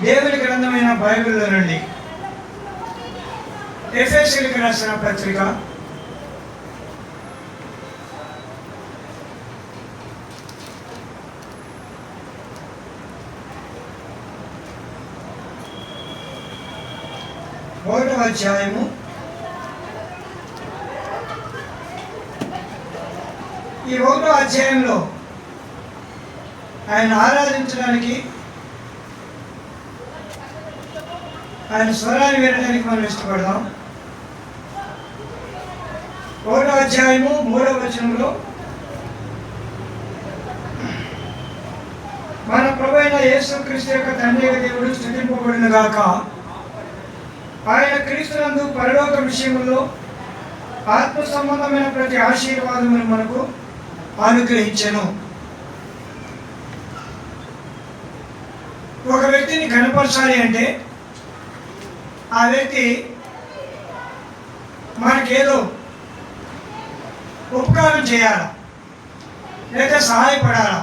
దేవుని గ్రంథమైన బైబిల్లో నుండి ఎఫెసీయులకు రాసిన పత్రిక 1వ అధ్యాయము 1వ అధ్యాయంలో ఆయన ఆరాధించడానికి, ఆయన స్వరాన్ని వినడానికి మనం ఇష్టపడదాం. 1వ అధ్యాయము 3వ వచనంలో మన ప్రభువైన యేసుక్రీస్తు యొక్క తండ్రి దేవుడు స్తుతింపబడును గాక. ఆయన క్రీస్తునందు పరలోక విషయములో ఆత్మ సంబంధమైన ప్రతి ఆశీర్వాదమును మనకు అనుగ్రహించెను. ఒక వ్యక్తిని కనపరచాలి అంటే ఆ వ్యక్తి మనకేదో ఉపకారం చేయాలా, లేదా సహాయపడాలా.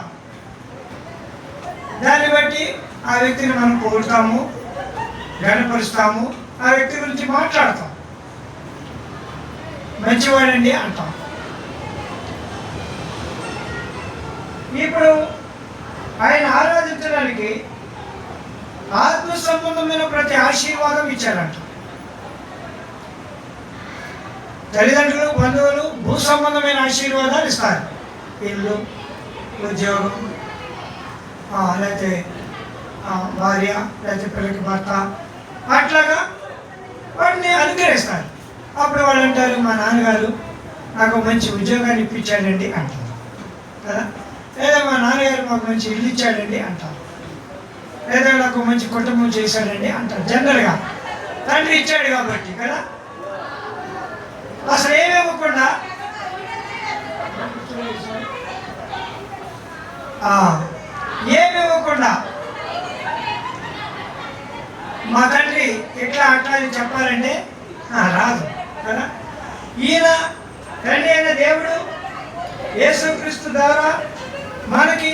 దాన్ని బట్టి ఆ వ్యక్తిని మనం కోరుతాము, గణపరుస్తాము, ఆ వ్యక్తి గురించి మాట్లాడతాం, మంచివాడండి అంటాం. ఇప్పుడు ఆయన ఆరాధించడానికి ఆత్మ సంబంధమైన ప్రతి ఆశీర్వాదం ఇచ్చారంట. తల్లిదండ్రులు, బంధువులు భూ సంబంధమైన ఆశీర్వాదాలు ఇస్తారు. ఇల్లు, ఉద్యోగం, లేకపోతే భార్య, లేకపోతే పిల్లకి భర్త, అట్లాగా వాటిని అనుగ్రహిస్తారు. అప్పుడు వాళ్ళు అంటారు, మా నాన్నగారు నాకు మంచి ఉద్యోగాన్ని ఇప్పించాడండి అంటారు కదా, లేదా మా నాన్నగారు మాకు మంచి ఇల్లు ఇచ్చాడండి అంటారు, లేదా నాకు మంచి కుటుంబం చేశాడండి అంటారు. జనరల్గా తండ్రి ఇచ్చాడు కాబట్టి కదా. అసలు ఏమి ఇవ్వకుండా మా తండ్రి ఎట్లా అట్లా అని చెప్పాలంటే రాదు కదా. ఈయన తండ్రి అయిన దేవుడు యేసుక్రీస్తు ద్వారా మనకి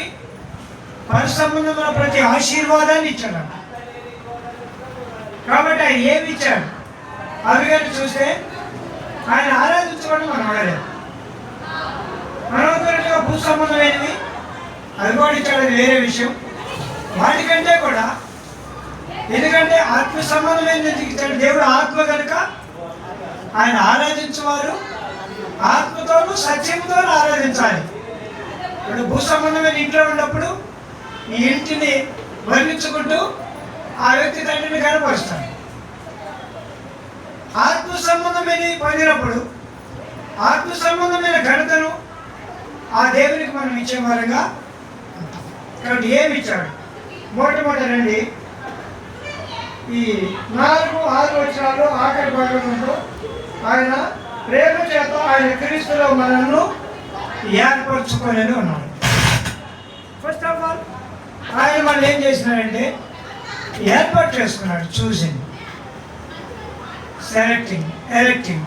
పరిసంబంధమైన ప్రతి ఆశీర్వాదాన్ని ఇచ్చాడు. కాబట్టి ఆయన ఏమి ఇచ్చాడు అవి కానీ చూస్తే ఆయన ఆరాధించుకోవడం మనం అడలేదు. మనోకరంగా భూ సంబంధమైనవి అవి కూడా ఇచ్చాడు, అది వేరే విషయం. వాటికంటే కూడా, ఎందుకంటే ఆత్మ సంబంధమైన ఇచ్చాడు దేవుడు. ఆత్మ కనుక ఆయన ఆరాధించేవారు ఆత్మతోనూ సత్యంతోనూ ఆరాధించాలి. ఇప్పుడు భూ సంబంధమైన ఇంట్లో ఉన్నప్పుడు ఈ ఇంటిని వర్ణించుకుంటూ ఆ వ్యక్తి తండ్రిని కనపరుస్తాడు. ఆత్మ సంబంధమైన పొందినప్పుడు ఆత్మ సంబంధమైన ఘనతను ఆ దేవునికి మనం ఇచ్చే వారంగా ఉంటాం. కాబట్టి ఏమి ఇచ్చాడు? మొట్టమొదటి ఈ 4-6 వచనాలు ఆఖరి భాగంలో ఆయన ప్రేమ చేత ఆయన క్రీస్తులో మనల్ని ఏర్పరచుకొని ఉన్నాడు. ఫస్ట్ ఆఫ్ ఆల్ ఆయన మనం ఏం చేసినాడంటే ఏర్పాటు చేసుకున్నాడు. చూసింది, ఎలెక్టింగ్.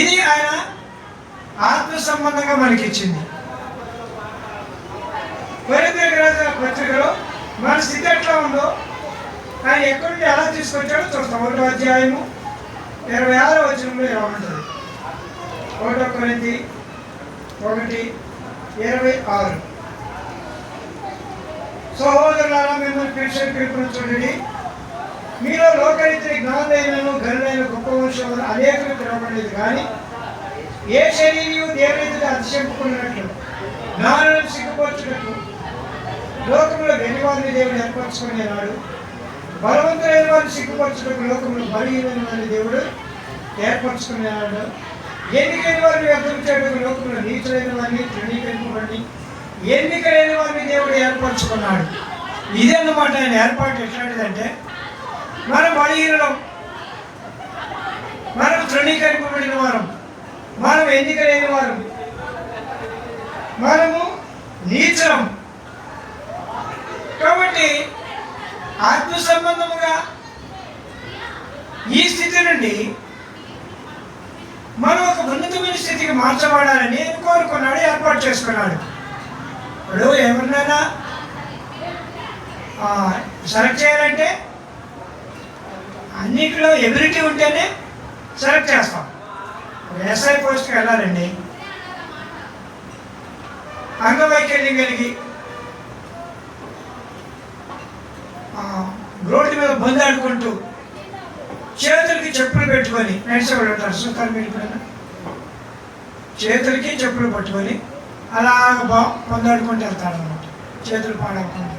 ఇది ఆయన ఆత్మ సంబంధంగా మనకిచ్చింది. కొరింథీయులకు రాసిన పత్రికలో మన స్థితి ఎట్లా ఉందో ఆయన ఎక్కడి నుండి ఎలా తీసుకొచ్చాడో చూస్తాం. 1వ అధ్యాయము 26వ వచనంలో ఇలా ఉంటుంది. 1 కొరింథీ 1:26. సహోదరులారా, మిమ్మల్ని పిలుపును చూడండి. మీలో లోకరీతి జ్ఞానులైనను గనులైన గొప్ప వంశంలో అనేకులు పిలవబడలేదు. కానీ ఏ శరీరం దేవుని అతిశంపుకున్నట్లు జ్ఞానులను సిగ్గుపరచుటకు లోకంలో వెలివారిని దేవుడు ఏర్పరచుకునేవాడు. బలవంతులైన వారిని సిగ్గుపరచుటకు లోకంలో బలహీనమైన వారిని దేవుడు ఏర్పరచుకునేవాడు. ఎన్నికైన వారిని వ్యర్థం చేయడానికి లోకంలో నీచులైన వారిని తృణీకరింపబడి ఎన్నికైన వారిని దేవుడు ఏర్పరచుకున్నాడు. ఇదన్నమాట ఆయన ఏర్పాటు. ఎట్లాంటిదంటే మనం బలహీనం, మనం తృణీకరింపబడిన వారం, మనం ఎన్నికైన వారం, మనము నీచం. కాబట్టి ఆత్మ సంబంధముగా ఈ స్థితి నుండి మనం ఒక ఉన్నతమైన స్థితికి మార్చబడాలని కోరుకున్నాడు, ఏర్పాటు చేసుకున్నాడు. ఇప్పుడు ఎవరినైనా సెలెక్ట్ చేయాలంటే అన్నిటిలో ఎబిలిటీ ఉంటేనే సెలెక్ట్ చేస్తాం. ఎస్ఐ పోస్ట్కి వెళ్ళాలండి, అంగవైకల్యం కలిగి రోడ్డు మీద బందాడుకుంటూ చేతులకి చెప్పులు పెట్టుకొని నడిచేవాడు ఉంటారు. చూస్తారు మీరు ఎప్పుడైనా? చేతులకి చెప్పులు పట్టుకొని అలాగ పొందాడుకుంటూ వెళ్తాడు అనమాట. చేతులు పాడకుండా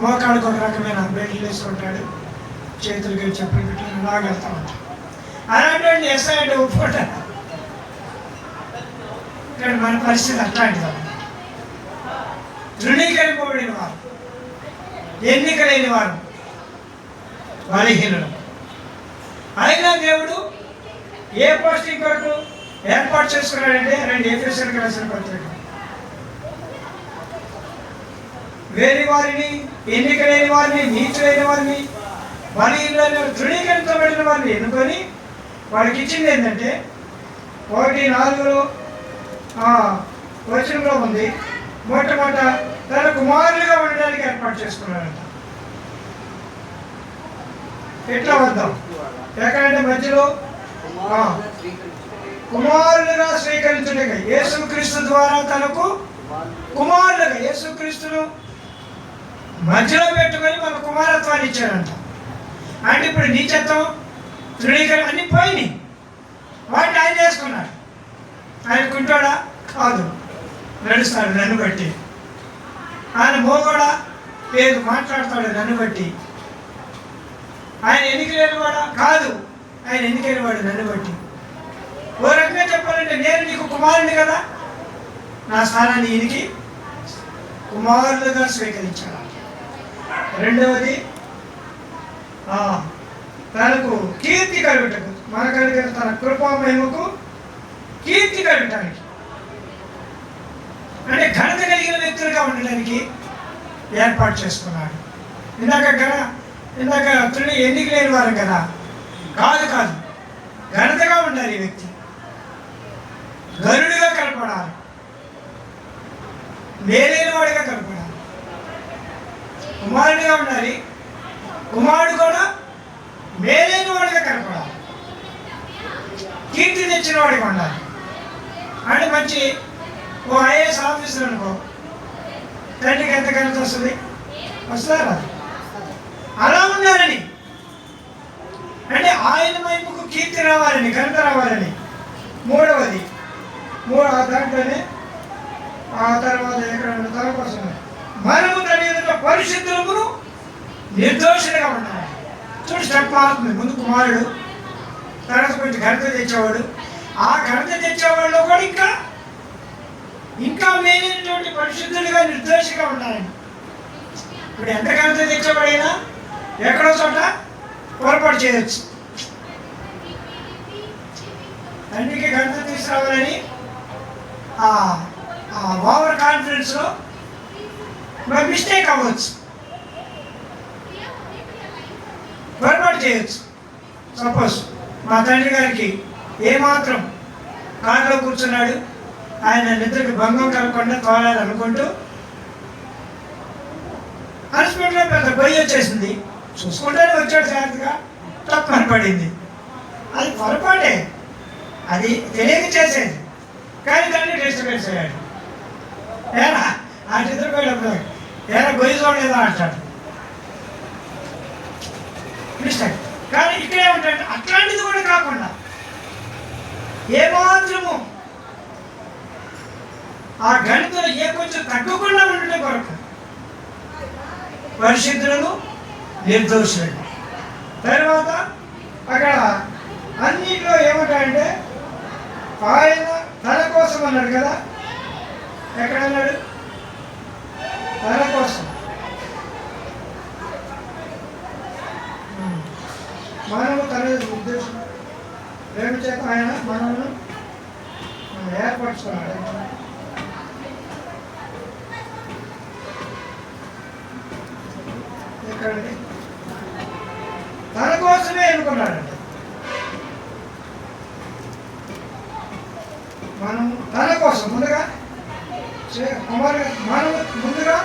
మోకాళ్ళకు ఒక రకమైన బెల్ట్లు వేసుకుంటాడు, చేతులకి చెప్పులు పెట్టుకొని అలాగ వెళ్తూ ఉంటాడు. అలాంటి ఎస్ఐ అంటే ఒప్పుకుంటారు. ఇక్కడ మన పరిస్థితి అట్లాంటిది. తృణీకరింపబడిన వారు, ఎన్నికలేని వారు, బలహీనులు. అయినా దేవుడు ఏ పోస్టింగ్ కొరకు ఏర్పాటు చేసుకున్నాడంటే, రెండు ఎఫెసీయులకు రాసిన పత్రిక, వేరే వారిని, ఎన్నికలేని వారిని, నీచులైన వారిని, బలహీనులైన తృణీకరించబడిన వారిని ఎన్నుకొని వాడికి ఇచ్చింది ఏంటంటే 1:4 వచనంలో ఉంది, మొట్టమొదట తన కుమారులుగా ఉండడానికి ఏర్పాటు చేసుకున్నాడంట. ఎట్లా వద్దాం? ఎక్కడంటే మధ్యలో కుమారులుగా స్వీకరించుటగా, యేసుక్రీస్తు ద్వారా తనకు కుమారులుగా, యేసుక్రీస్తును మధ్యలో పెట్టుకొని మన కుమారత్వాన్ని ఇచ్చాడంట. అంటే ఇప్పుడు నీచత్వం, తృణీకరణ అన్ని పోయినాయి. వాటిని ఆయన చేసుకున్నాడు. ఆయన కుంటాడా? కాదు, నడుస్తాడు నన్ను బట్టి. ఆయన మోగోడా? లేదు, మాట్లాడతాడు నన్ను బట్టి. ఆయన ఎన్నికలేని వాడా? కాదు, ఆయన ఎన్నికైన వాడు నన్ను బట్టి. ఓ రకంగా చెప్పాలంటే నేను నీకు కుమారుని కదా, నా స్థానాన్ని ఈయనకి కుమారులుగా స్వీకరించాడు. రెండవది తనకు కీర్తి కలుగుటకు, మన కలిగిన తన కృపామహిమకు కీర్తి కలగటానికి, అంటే ఘనత కలిగిన వ్యక్తులుగా ఉండడానికి ఏర్పాటు చేసుకున్నాడు. ఇందాక ఎన్నిక లేని వారు కదా, కాదు కాదు, ఘనతగా ఉండాలి ఈ వ్యక్తి, గరుడుగా కనపడాలి, మేలైన వాడిగా కనపడాలి, కుమారుడిగా ఉండాలి, కుమారుడు కూడా మేలైన వాడిగా కనపడాలి, కీర్తి తెచ్చిన వాడిగా ఉండాలి. అంటే మంచి ఓ ఐఏఎస్ ఆఫీసర్ అనుకో, తండ్రికి ఎంత ఘనత వస్తుంది? వస్తారా? అలా ఉండాలని, అంటే ఆయన వైపుకు కీర్తి రావాలని, ఘనత రావాలని. మూడవది దాంట్లోనే ఆ తర్వాత ఎక్కడ తన కోసం మనము తన ఎదుట పరిశుద్ధులను నిర్దోషులుగా ఉండాలి. చూడు, స్టెప్ మారుతుంది. ముందు కుమారుడు, తర్వాత కొంచెం ఘనత తెచ్చేవాడు, ఆ ఘనత తెచ్చేవాళ్ళు కూడా ఇంకా మేలైనటువంటి పరిశుద్ధులుగా నిర్దోషిగా ఉండాలని. ఇప్పుడు ఎంత ఘనత తెచ్చేవాడైనా ఎక్కడో చోట పొరపాటు చేయొచ్చు. తండ్రికి ఘనత తీసుకురావాలని ఓవర్ కాన్ఫిడెన్స్లో మిస్టేక్ అవ్వచ్చు, పొరపాటు చేయొచ్చు. సపోజ్ మా తండ్రి గారికి ఏమాత్రం కారులో కూర్చున్నాడు, ఆయన నిద్రకు భంగం కలగకుండా తోలాలనుకుంటూ హాస్పిటల్లో పెద్ద పొయ్యి వచ్చేసింది, చూసుకుంటూనే వచ్చాడు, జాగ్రత్తగా తప్పని పడింది. అది పొరపాటే, అది తెలియక చేసేది. కానీ దాన్ని డిస్టర్బెన్స్ అయ్యాడు. ఏనా ఆ నిద్రపోయేటప్పుడు గొయ్యి చూడలేదా అంటాడు, మిస్టేక్. కానీ ఇక్కడే ఉంటాడు. అట్లాంటిది కూడా కాకుండా ఏమాత్రము ఆ గణితంలో కొంచెం తగ్గకుండా ఉండటం కొరకు పరిశుద్ధులను, నిర్దోషులను. తర్వాత అక్కడ అన్నింటిలో ఏమంటాడంటే ఆయన తన కోసం అన్నాడు కదా, ఎక్కడ అన్నాడు? తన కోసం. మనము తన ఉద్దేశం ప్రేమ చేత ఆయన మనల్ని ఏర్పరచుకున్నాడు. ఎక్కడండి? తన కోసమే ఎన్నుకున్నాడండి. మనం తన కోసం ముందుగా మనం ముందుగా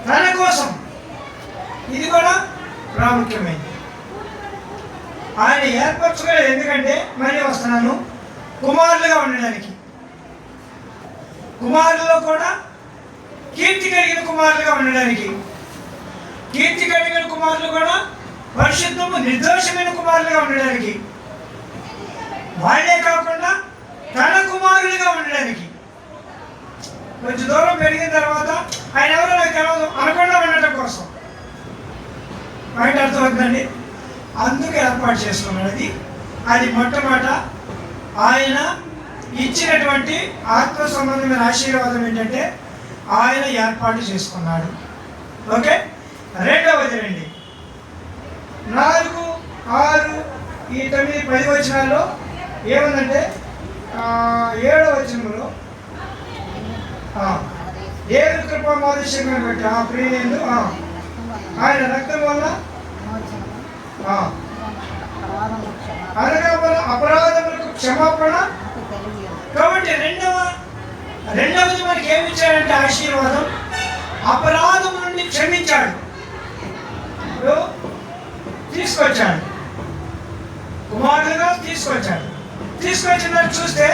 తన కోసం ప్రాముఖ్యమైనది. ఆయన ఏర్పరచుకోలేదు. ఎందుకంటే మళ్ళీ వస్తున్నాను, కుమారులుగా ఉండడానికి. కుమారుల్లో కూడా కీర్తి కలిగిన కుమారులుగా ఉండడానికి. కీర్తి కలిగిన కుమారులు కూడా పరిశుద్ధము నిర్దోషమైన కుమారులుగా ఉండడానికి. వాళ్ళే కాకుండా తన కుమారులుగా ఉండడానికి. కొంచెం దూరం పెరిగిన తర్వాత ఆయన ఎవరో నాకు తెలియదు అనకుండా ఉండటం కోసం. బయట అర్థమవుతుందండి. అందుకు ఏర్పాటు చేసుకున్నది. అది మొట్టమొదట ఆయన ఇచ్చినటువంటి ఆత్మ సంబంధమైన ఆశీర్వాదం ఏంటంటే ఆయన ఏర్పాటు చేసుకున్నాడు. ఓకే. రెండవది రండి, 4, 6, 9, 10 వచనాల్లో ఏముందంటే 7వ వచనంలో దేవుని కృపా మాధుర్యంగా బట్టి ప్రియులందు ఆయన రక్తం వల్ల అనగా మన అపరాధములకు క్షమాపణ. కాబట్టి రెండవది మనకి ఏమి ఇచ్చాడంటే ఆశీర్వాదం, అపరాధం నుండి క్షమించాడు, తీసుకొచ్చాడు, కుమారులుగా తీసుకొచ్చాడు. తీసుకొచ్చిందని చూస్తే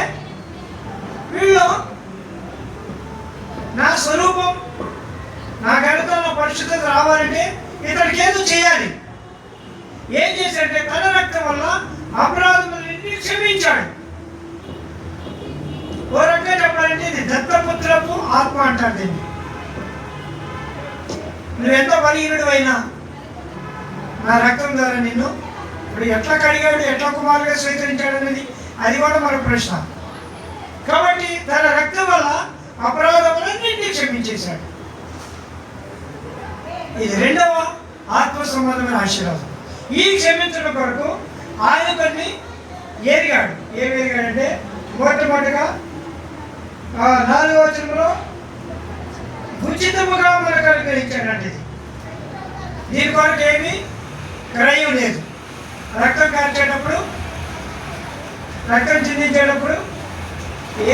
వీళ్ళు నా స్వరూపం, నా ఘనత, నా పరిశుద్ధత రావాలంటే ఇతడికి ఏదో చేయాలి. ఏం చేశాడంటే తన రక్తం వల్ల అపరాధములన్నింటినీ క్షమించాడు. ఓ రకంగా చెప్పాలంటే ఇది దత్తపుత్రపు ఆత్మ అంటారు దీన్ని. నువ్వెంతో బలహీనుడు అయినా నా రక్తం ద్వారా నిన్ను ఇప్పుడు ఎట్లా కడిగాడు, ఎట్లా కుమారుగా స్వీకరించాడు అనేది అది కూడా మరో ప్రశ్న. కాబట్టి తన రక్తం వల్ల అపరాధములన్నింటినీ క్షమించేశాడు. ఇది రెండవ ఆత్మ సంబంధమైన ఆశీర్వాదం. ఈ క్షమించడం కొరకు ఆయన కొన్ని ఎరిగాడు. ఏమి ఎరిగాడంటే మొట్టమొదటిగా 4వ వచనంలో ఉచితముగా మనకు అనుగ్రహించాడంటే దీని కొరకు ఏమి క్రయం లేదు. రక్తం కార్చేటప్పుడు, రక్తం చిందించేటప్పుడు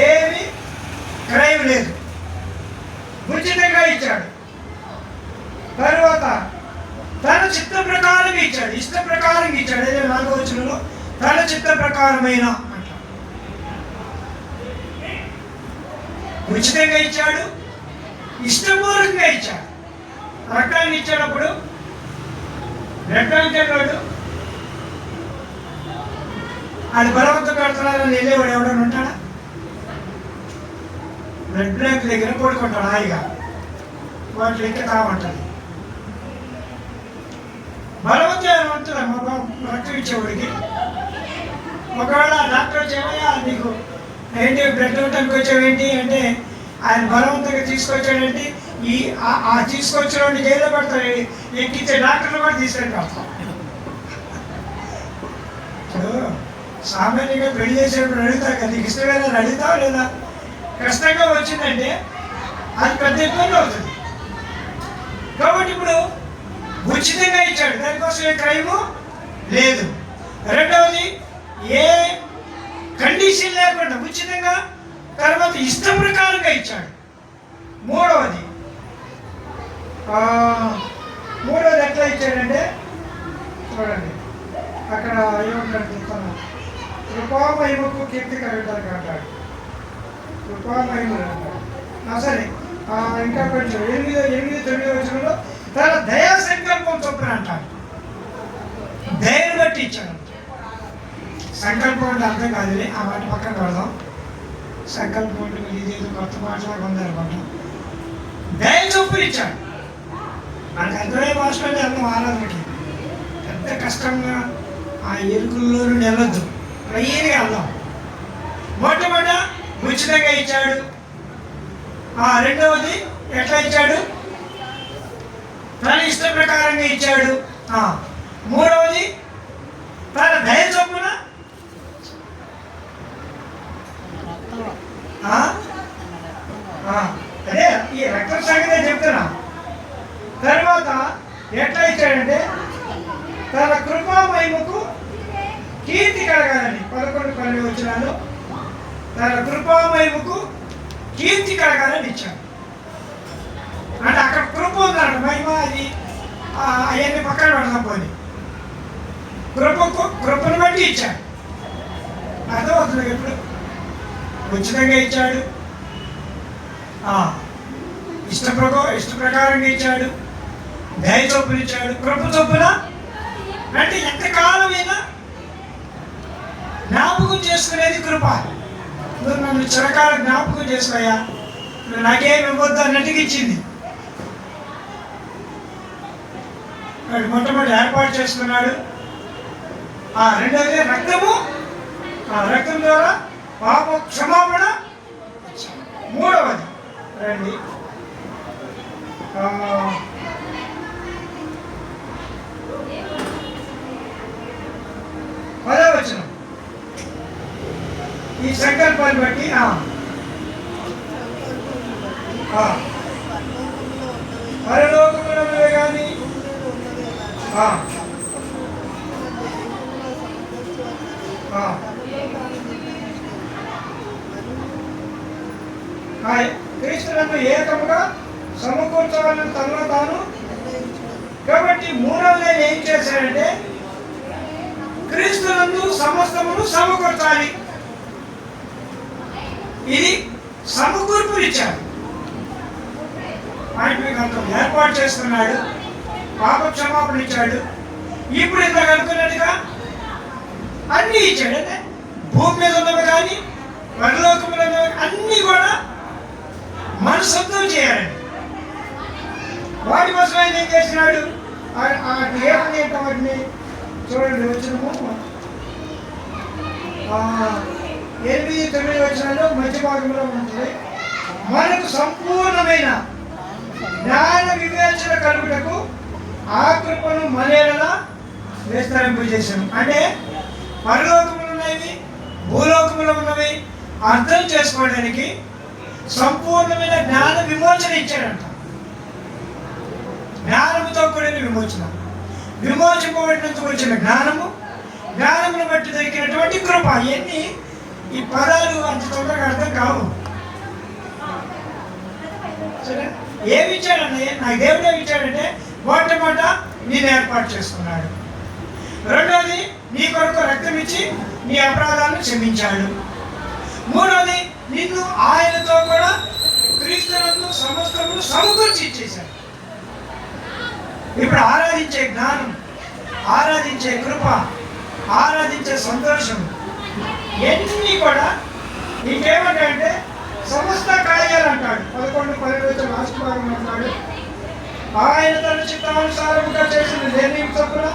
ఏమి క్రయం లేదు, ఉచితంగా ఇచ్చాడు. తరువాత తన చిత్త ప్రకారం ఇచ్చాడు, ఇష్ట ప్రకారం ఇచ్చాడు. అదే 4వ వచనంలో తన చిత్త ప్రకారమైన అంట. ఉచితంగా ఇచ్చాడు, ఇష్టపూర్వకంగా ఇచ్చాడు. రక్తాన్ని ఇచ్చేటప్పుడు రక్తాన్ని వాడు అది బలవంతం పెడుతున్నారని వెళ్ళేవాడు ఎవడని ఉంటాడా? బ్లడ్ బ్యాంక్ దగ్గర పడుకుంటాడు హాయిగా, వాటి ఇంకా కావంటాడు. బలవంతం అంటారా మా బాబు రక్తం ఇచ్చేవాడికి? ఒకవేళ డాక్టర్ వచ్చేవయ్యా నీకు ఏంటి బ్లడ్ ఇవ్వటానికి వచ్చావేంటి అంటే ఆయన బలవంతంగా తీసుకొచ్చాడంటే ఆ తీసుకొచ్చిన వాడిని జైల్లో పెడతాడు. ఎక్కించే డాక్టర్లు కూడా తీసుకొని పెడతాం. ఇప్పుడు సామాన్యంగా పెళ్లి చేసేటప్పుడు అడుగుతావు కదా, నీకు ఇష్టమైన అడుగుతావు లేదా? కష్టంగా వచ్చిందంటే అది పెద్ద ఇబ్బంది అవుతుంది. కాబట్టి ఇప్పుడు ఉచితంగా ఇచ్చాడు, దానికోసం ఏ క్రైము లేదు. రెండవది ఏ కండిషన్ లేకుండా ఉచితంగా, తర్వాత ఇష్టం ప్రకారంగా ఇచ్చాడు. మూడవది ఎట్లా ఇచ్చాడంటే చూడండి, అక్కడ ఏమంటాడు చెప్తాను, కృపామహిమకు కీర్తి కలగడానికి అంటాడు. కృపామహిమలు అంటాడు. సరే, ఇంకా కొంచెం 8, 9 వచనంలో తన దయా సంకల్పం చొప్పున అంటాడు. దయను బట్టి ఇచ్చాడు. సంకల్పం అంటే అర్థం కాదులే, ఆ మాట పక్కన పెడదాం. సంకల్పం అంటే ఇదేదో కొత్త మాటలాగా ఉందనుకుంటాం. దయ చొప్పున ఇచ్చాడు. మనకు అర్థమయ్యే భాషలోనే అర్థం ఆరాధనకి. పెద్ద కష్టంగా ఆ ఎరుకుల్లో నుండి వెళ్ళొద్దు, క్లియర్గా వెళ్దాం. మొట్టమొదట ఉచితంగా ఇచ్చాడు. రెండవది ఎట్లా ఇచ్చాడు? తన ఇష్ట ప్రకారంగా ఇచ్చాడు. మూడవది తన దయ చొప్పున అదే ఈ రక్త సంగతే చెప్తున్నా. తర్వాత ఎట్లా ఇచ్చాడంటే తన కృపామహిమకు కీర్తి కలగాలని 11, 12 వచనాలు తన కృపామహిమకు కీర్తి కలగాలని ఇచ్చాడు. అంటే అక్కడ కృప ఉందన్నమాట. మహిమ అది అవన్నీ పక్కన పెడదాం పోనీ. కృపను బట్టి ఇచ్చాడు. అర్థమవుతుంది. ఎప్పుడు ఉచితంగా ఇచ్చాడు, ఇష్ట ప్రకారంగా ఇచ్చాడు, దయ చొప్పున ఇచ్చాడు, కృప చొప్పున. అంటే ఎంతకాలమైనా జ్ఞాపకం చేసుకునేది కృప. నువ్వు నన్ను చిరకాలం జ్ఞాపకం చేసుకోయా, నువ్వు నాకేమి ఇవ్వద్దు అన్నట్టుగా ఇచ్చింది. వాడు మొట్టమొదటి ఏర్పాటు చేసుకున్నాడు. రెండవది రక్తము, రక్తం ద్వారా పాప క్షమాపణ. మూడవది రండి, 10వ వచనం. ఈ సంకల్పాన్ని బట్టి పరలోకములో కానీ క్రీస్తులను ఏకముగా సమకూర్చవాలని తనలో తాను. కాబట్టి మూడవది ఏం చేశాడంటే క్రీస్తునందు సమస్తమును సమకూర్చాలి. ఇది సమకూర్పునిచ్చాడు. ఆయన మీకు అంత ఏర్పాటు చేసుకున్నాడు, పాప క్షమాపణ ఇచ్చాడు. ఇప్పుడు ఇంత అనుకున్నట్టుగా అన్నీ ఇచ్చాడు. అంటే భూమి మీద ఉన్నవి కానీ పరలోకంలో ఉన్నవి అన్నీ కూడా మన సొంతం చేయాలండి. వాటి కోసం ఆయన ఏం చేసినాడు? ఏమని వాటిని చూడండి, వచ్చినము 8, 9 వచనాల్లో మధ్య భాగంలో ఉంటుంది. మనకు సంపూర్ణమైన జ్ఞాన వివేచన కలుగుటకు ఆ కృపను మనేలా విస్తరింపజేశాను. అంటే పరలోకములు ఉన్నవి, భూలోకములు ఉన్నవి అర్థం చేసుకోవడానికి సంపూర్ణమైన జ్ఞాన విమోచన ఇచ్చాడంట. జ్ఞానముతో కూడిన విమోచన, విమోచింపబడినందుకు వచ్చిన జ్ఞానము, జ్ఞానమును బట్టి దొరికినటువంటి కృప. ఇవన్నీ ఈ పదాలు అంత తొందరగా అర్థం కావు. సరే, ఏమి ఇచ్చాడన్నయ్య? నాకు దేవుడు ఏమి ఇచ్చాడంటే మొట్టమొదట నేను ఏర్పాటు చేసుకున్నాడు. రెండోది నీ కొరకు రక్తం ఇచ్చి నీ అపరాధాలను క్షమించాడు. మూడోది నిన్ను ఆయనతో కూడా క్రీస్తునందు సమస్తము సమకూర్చి ఇచ్చేశాడు. ఇప్పుడు ఆరాధించే జ్ఞానం, ఆరాధించే కృప, ఆరాధించే సంతోషం ఇవన్నీ కూడా నీకేమంటే సమస్త కార్యాలు అంటాడు. 11-12 లాస్ట్ భాగం అంటాడు. ఆయన తన చిత్తానుసారముగా చేసిన నిర్ణయం చొప్పున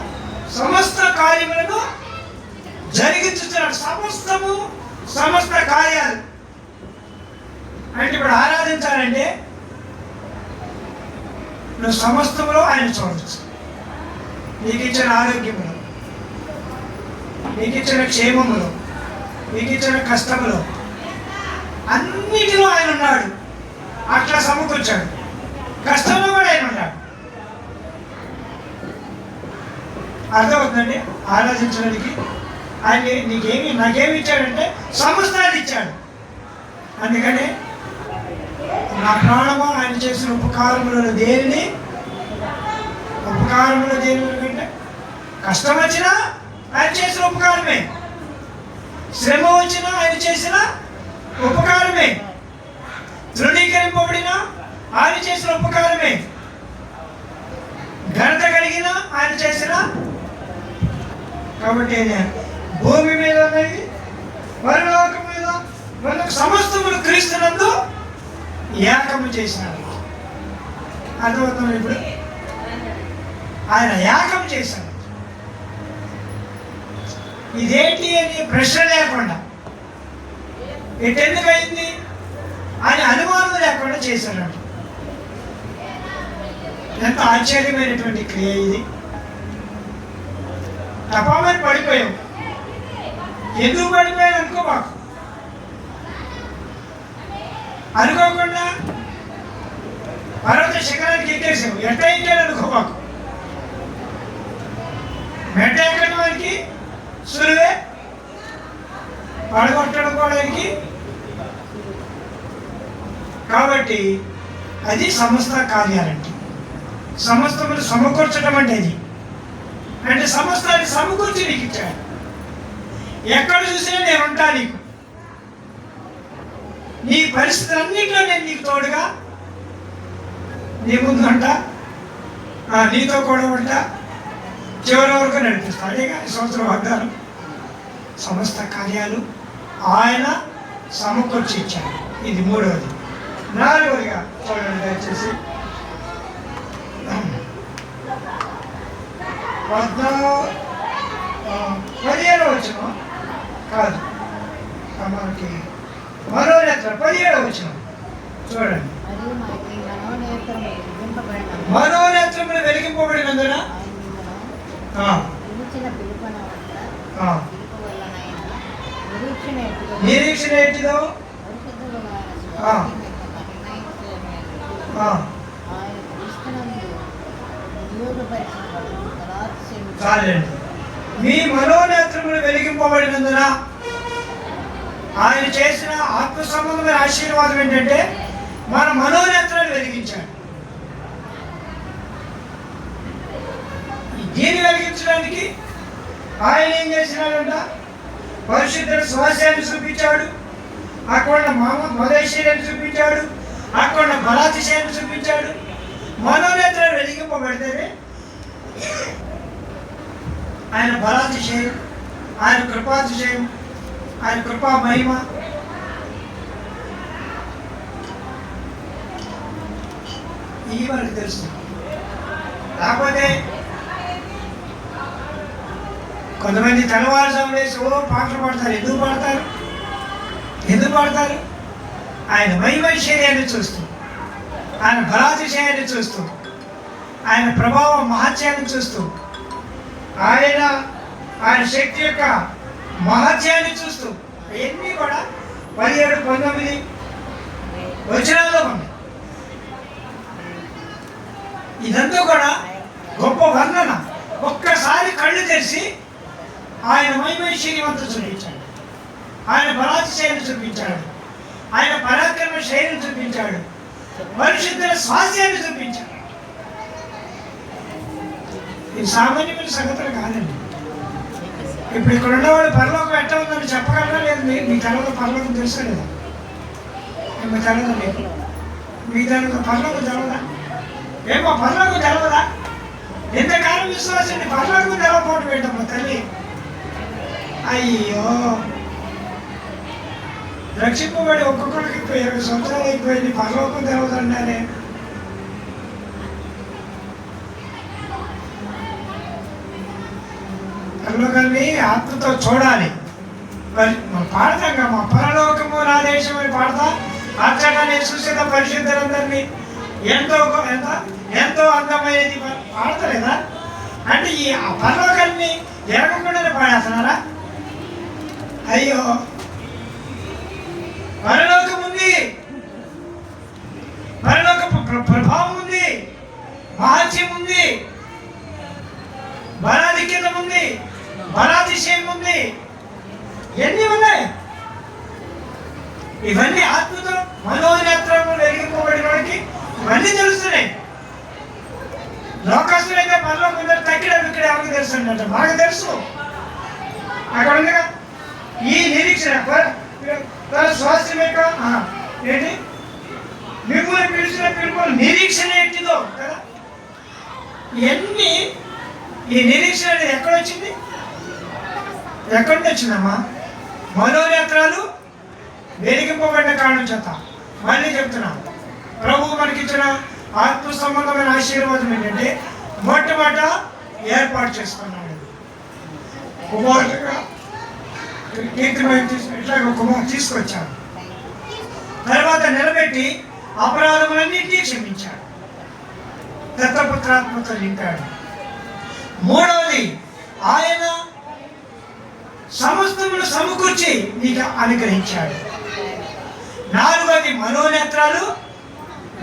సమస్త కార్యములను జరిగించుతున్నాడు. సమస్త కార్యాలు అంటే ఇప్పుడు ఆరాధించాలంటే నువ్వు సమస్తములో ఆయన చూడవచ్చు. నీకు ఇచ్చిన ఆరోగ్యములో, నీకు ఇచ్చిన క్షేమములో, నీకు ఇచ్చిన కష్టములో అన్నిటిలో ఆయన ఉన్నాడు. అట్లా సమకూర్చాడు. కష్టంలో కూడా ఆయన ఉన్నాడు. అర్థమవుతుందండి? ఆరాధించడానికి ఆయన నాకేమి ఇచ్చాడంటే సమస్తాన్ని ఇచ్చాడు. అందుకని నా ప్రాణము ఆయన చేసిన ఉపకారములను దేనిని కంటే కష్టం వచ్చినా ఆయన చేసిన ఉపకారమే, శ్రమ వచ్చినా ఆయన చేసిన ఉపకారమే, తృణీకరింపబడినా ఆయన చేసిన ఉపకారమే, ఘనత కలిగిన ఆయన చేసిన. కాబట్టి భూమి మీద ఉన్నది, పరలోకం మీద మనకు సమస్తములు క్రీస్తునందు ఏకము చేసినాడు. అర్థమవుతుంది? ఇప్పుడు ఆయన ఏకం చేశాడు. ఇదేంటి అని ప్రశ్న లేకుండా, ఇటెందుకు అయింది అని అనుమానం లేకుండా చేశాడు. ఎంత ఆశ్చర్యమైనటువంటి క్రియ ఇది. తప్పమని పడిపోయావు. ఎందుకు పడిపోయాను అనుకోమాకు. అనుకోకుండా పర్వత శిఖరానికి ఎక్కేసావు. ఎట్ట ఎక్కాను అనుకోమాకు. మెట్ట ఎక్కడం వారికి సులువే, పడగొట్టడం కోవడానికి. కాబట్టి అది సమస్త కార్యాలంటే, సమస్తములు సమకూర్చడం అంటే అది. అంటే సమస్తాన్ని సమకూర్చి నీకు ఇచ్చాడు. ఎక్కడ చూసినా నేను ఉంటా, నీకు నీ పరిస్థితులన్నింటిలో నేను నీకు తోడుగా నీ ముందు ఉంటా, నీతో కూడా ఉంటా, చివరి వరకు నడిపిస్తా. అదేగా ఈ సంవత్సరం వాగ్దానం. సమస్త కార్యాలు ఆయన సమకూర్చి ఇచ్చాడు. ఇది మూడవది. నాలుగవదిగా చూడండి దయచేసి 17వ వచనం కాదు, మనకి మనోనేత్రం 17వ వచనం చూడండి. మనోనేత్రములు వెలిగింపబడినందున నిరీక్షణ ఎట్టిదో చాలండి. మీ మనోనేత్రములు వెలిగింపబడినందున ఆయన చేసిన ఆత్మ సంబంధమైన ఆశీర్వాదం ఏంటంటే మన మనోనేత్రాలు వెలిగించాడు. దీన్ని వెలిగించడానికి ఆయన ఏం చేసినాడంట? పరిశుద్ధ స్వాస్యాన్ని చూపించాడు, అక్కడ మధైశ్వర్యాన్ని చూపించాడు, అక్కడ బలాతిశయాన్ని చూపించాడు. మనోనేత్రాలు వెలిగింపబడితేనే ఆయన బలాతిశయం, ఆయన కృపాతిశయం, ఆయన కృపా మహిమ ఇవి మనకు తెలుసు. లేకపోతే కొంతమంది తెల్లవారుజాము వేసి పాటలు పాడతారు. ఎందుకు పాడతారు? ఆయన మహిమైశ్వర్యాన్ని చూస్తూ, ఆయన బలాతిశయాన్ని చూస్తూ, ఆయన ప్రభావ మహత్యాన్ని చూస్తూ, ఆయన శక్తి యొక్క మహత్యాన్ని చూస్తూ, ఇవన్నీ కూడా 17, 19 వచనాల్లో ఉన్నాయి. ఇదంతా కూడా గొప్ప వర్ణన. ఒక్కసారి కళ్ళు తెరిచి ఆయన మహిమైశ్వర్యవంతా చూపించాడు, ఆయన బలాతిశయాన్ని చూపించాడు, ఆయన పరాక్రమ శైలిని చూపించాడు, పరిశుద్ధుల స్వాస్యాన్ని చూపించాడు. ఇది సామాన్యమైన సంగతులు కాదండి. ఇప్పుడు ఇక్కడ ఉన్నవాడు పరలోకం ఎట్లా ఉందని చెప్పగలరా? లేదు. మీ తర్వాత పరలోకం తెలుసా లేదా? మీ తర్వాత లేదు. మీ తర్వాత పరలోకం తెలవదా? ఏమో పరలోకం తెలవదా? ఎంతకాలం విశ్వాసం పరలోకం తెలవకపోవడం ఏంటమ్మా తల్లి? అయ్యో, రక్షింపబడి ఒక్కొక్కరికి 20 సంవత్సరాలు అయిపోయింది, పరలోకం తెలవదండానే. పరలోకాన్ని ఆత్మతో చూడాలి. మరి పాడతాం కదా, మా పరలోకము నా దేశం అని పాడతా. అచ్చట నేను చూసిన పరిశుద్ధులందరినీ ఎంతో ఎంతో అందమైనది పాడతలేదా? అంటే ఈ పరలోకాన్ని ఎరగకుండానే పాడేస్తున్నారా? అయ్యో, పరలోకం ఉంది, పరలోక ప్రభావం ఉంది, మహత్యం ఉంది, బలాధిక్యత ఉంది, బలాతిశయం ఉంది, ఇవన్నీ ఉన్నాయి. ఇవన్నీ ఆత్మతో మనోనేత్రము వెలిగింపబడిన వాడికి ఇవన్నీ తెలుస్తున్నాయి. లోకస్తులైతే పరలోకం తగ్గడం ఇక్కడ ఎవరికి తెలుసు అంటే మాకు తెలుసు. అక్కడ ఉందిగా ఈ నిరీక్షణ స్వాస్థ్యం యొక్క ఏంటి? మిమ్మల్ని పిలిచిన పిలుపులు నిరీక్షణ ఎట్టిదో కదా. ఇవన్నీ ఈ నిరీక్షణ అనేది ఎక్కడొచ్చింది? ఎక్కడి నుంచి వచ్చిందమ్మా? మనోనేత్రాలు వెలిగింపబడిన కారణం చేత. మళ్ళీ చెప్తున్నాను, ప్రభువు మనకిచ్చిన ఆత్మ సంబంధమైన ఆశీర్వాదం ఏంటంటే మొట్టమొదట ఏర్పాటు చేసుకున్నాడు. కుమారుడుగా ఇట్లాగ కుమారు తీసుకొచ్చాడు. తర్వాత నిలబెట్టి అపరాధములన్నింటినీ క్షమించాడు, దత్తపుత్రాత్మతో నింపాడు. మూడవది, ఆయన సమస్తమును సమకూర్చి నీకు అనుగ్రహించాడు. నాలుగవది, మనోనేత్రాలు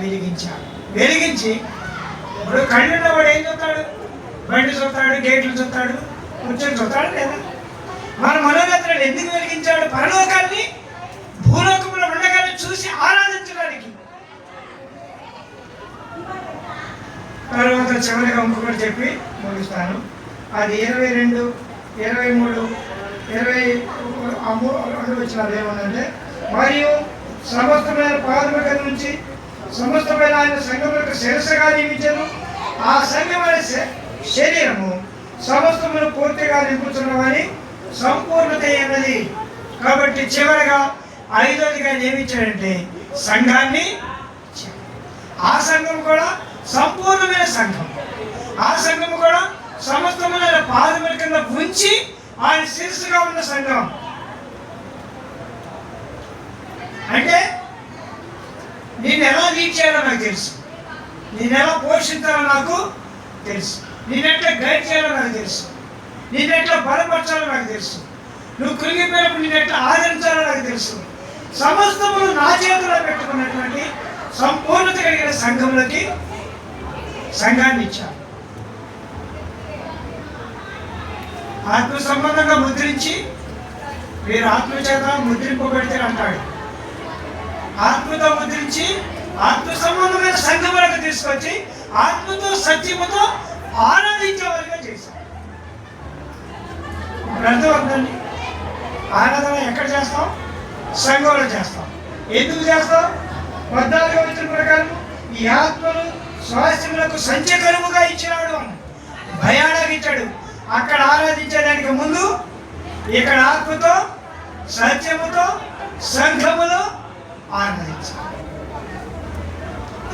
వెలిగించాడు. వెలిగించి ఇప్పుడు కళ్ళున్నవాడు ఏం చూస్తాడు? బండి చూస్తాడు, గేట్లు చూస్తాడు, కూర్చొని చూస్తాడు లేదా? మన మనోనేత్రాలు ఎందుకు వెలిగించాడు? పరలోకాన్ని భూలోకంలో ఉండగానే చూసి ఆరాధించడానికి. తర్వాత చివరిగా ఇంకొకటి చెప్పి ముగిస్తాను. అది 22, 23, 22 వచ్చినారు ఏమన్నంటే, మరియు సమస్తమైన ప్రాథమిక నుంచి సమస్తమైన ఆయన సంఘములకు శిరస్సుగా నియమించను. ఆ సంఘమైన శరీరము సమస్తమును పూర్తిగా నింపుతున్నవని సంపూర్ణత అయినది. కాబట్టి చివరిగా 5వదిగా నియమించాడంటే సంఘాన్ని. ఆ సంఘం కూడా సంపూర్ణమైన సంఘం. ఆ సంఘం కూడా సమస్తమైన పాదముల కింద ఉంచి ఆయన శిరస్సుగా ఉన్న సంఘం. అంటే నేను ఎలా లీడ్ చేయాలో నాకు తెలుసు, నేను ఎలా పోషించాలో నాకు తెలుసు, నేనెట్లా గైడ్ చేయాలో నాకు తెలుసు, నేనెట్లా బలపరచాలో నాకు తెలుసు, నువ్వు కృంగిపోయినప్పుడు నేనెట్లా ఆదరించాలో నాకు తెలుసు. సమస్తమును నా చేతిలో పెట్టుకున్నటువంటి సంపూర్ణత కలిగిన సంఘంలోకి సంఘాన్ని ఇచ్చాను. ఆత్మ సంబంధంగా ముద్రించి మీరు ఆత్మ చేత ముద్రింపబడితే అంటాడు. ఆత్మతో ముద్రించి ఆత్మ సంబంధమైన సంఘములకు తీసుకొచ్చి ఆత్మతో సత్యముతో ఆరాధించే వారిగా చేశాం. అర్థమవుతుందండి? ఆరాధన ఎక్కడ చేస్తాం? సంఘంలో చేస్తాం. ఎందుకు చేస్తాం? 14వ వచనం ప్రకారం ఈ ఆత్మను స్వాస్థ్యములకు సంచకరముగా ఇచ్చినాడు అని భయానగించాడు. అక్కడ ఆరాధించడానికి ముందు ఇక్కడ ఆత్మతో సత్యముతో సంఘములో ఆరాధించాలి.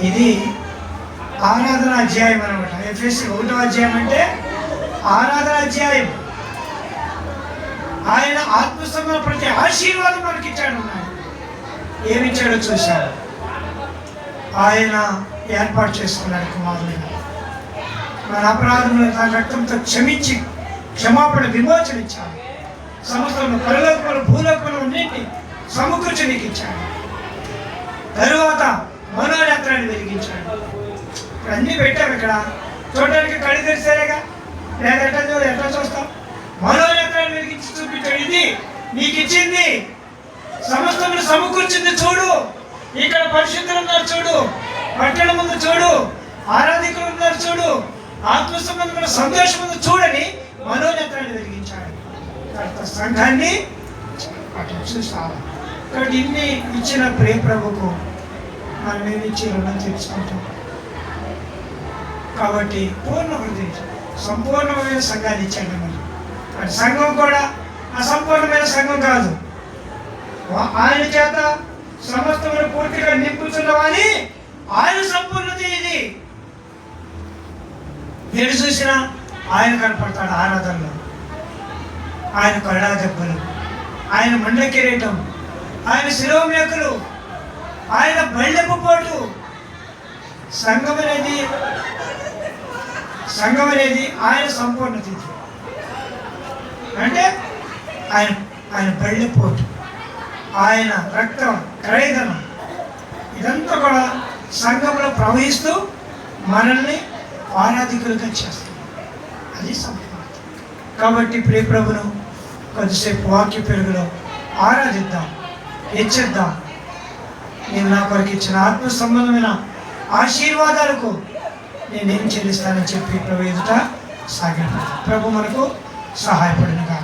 ఇది ఆరాధన అధ్యాయం అనమాట. ఎఫెసీ 1వ అధ్యాయం అంటే ఆరాధన అధ్యాయం. ఆయన ఆత్మసంలో ప్రతి ఆశీర్వాదం మనకి ఇచ్చాడు. ఏమిచ్చాడో చూశాడు. ఆయన ఏర్పాటు చేసుకున్నాడు కుమారుడు. మన అపరాధములను తన రక్తంతో క్షమించి క్షమాపణ విమోచన ఇచ్చాడు. సమస్తము పరలోకములు భూలోకములు అన్నింటినీ సమకూర్చి నీకు ఇచ్చాడు. తరువాత మనోనేత్రాన్ని వెలిగించాడు. అన్నీ పెట్టాము ఇక్కడ. చూడడానికి కళ్ళు తెరిసేగా, లేదా ఎట్లా చూస్తాం? మనోనేత్రాన్ని వెలిగించి చూపించాడు. ఇది నీకు ఇచ్చింది, సమస్తమును సమకూర్చింది చూడు. ఇక్కడ పరిశుద్ధులు ఉన్నారు చూడు, పట్టణం ముందు చూడు, ఆరాధికులు ఉన్నారు చూడు, ఆత్మ సంబంధమైన సంతోషం ముందు చూడని మనోనేత్రాన్ని వెలిగించాడు. సంఘాన్ని చూసాలి. కాబట్టి ఇన్ని ఇచ్చిన ప్రియ ప్రభుకు మనం ఏమి ఇచ్చి రుణం తెలుసుకుంటాం. కాబట్టి పూర్ణ హృదయం సంపూర్ణమైన సంఘాన్ని ఇచ్చాడు. మరి సంఘం కూడా అసంపూర్ణమైన సంఘం కాదు. ఆయన చేత సమస్తమును పూర్తిగా నింపుతున్నవని ఆయన సంపూర్ణత ఇది. మీరు చూసినా ఆయన కనపడతాడు ఆరాధనలో. ఆయన కళ్ళ దెబ్బలు, ఆయన మండ కిరీటం, ఆయన శిలువ మేకులు, ఆయన బళ్ళెపు పోటు. సంఘం అనేది ఆయన సంపూర్ణత. అంటే ఆయన బళ్ళెపోటు, ఆయన రక్తం, క్రయధనం, ఇదంతా కూడా సంఘంలో ప్రవహిస్తూ మనల్ని ఆరాధికులుగా చేస్తుంది. అది సంపూర్ణత. కాబట్టి ప్రియ ప్రభును కొద్దిసేపు వాక్య పెరుగులో ఆరాధిద్దాం, హెచ్చిద్దాం. నేను నా కొరకు ఇచ్చిన ఆత్మ సంబంధమైన ఆశీర్వాదాలకు నేనేం చెల్లిస్తానని చెప్పి ప్రభు ఎదుట సాగిపోతాను. ప్రభు మనకు సహాయపడినగా.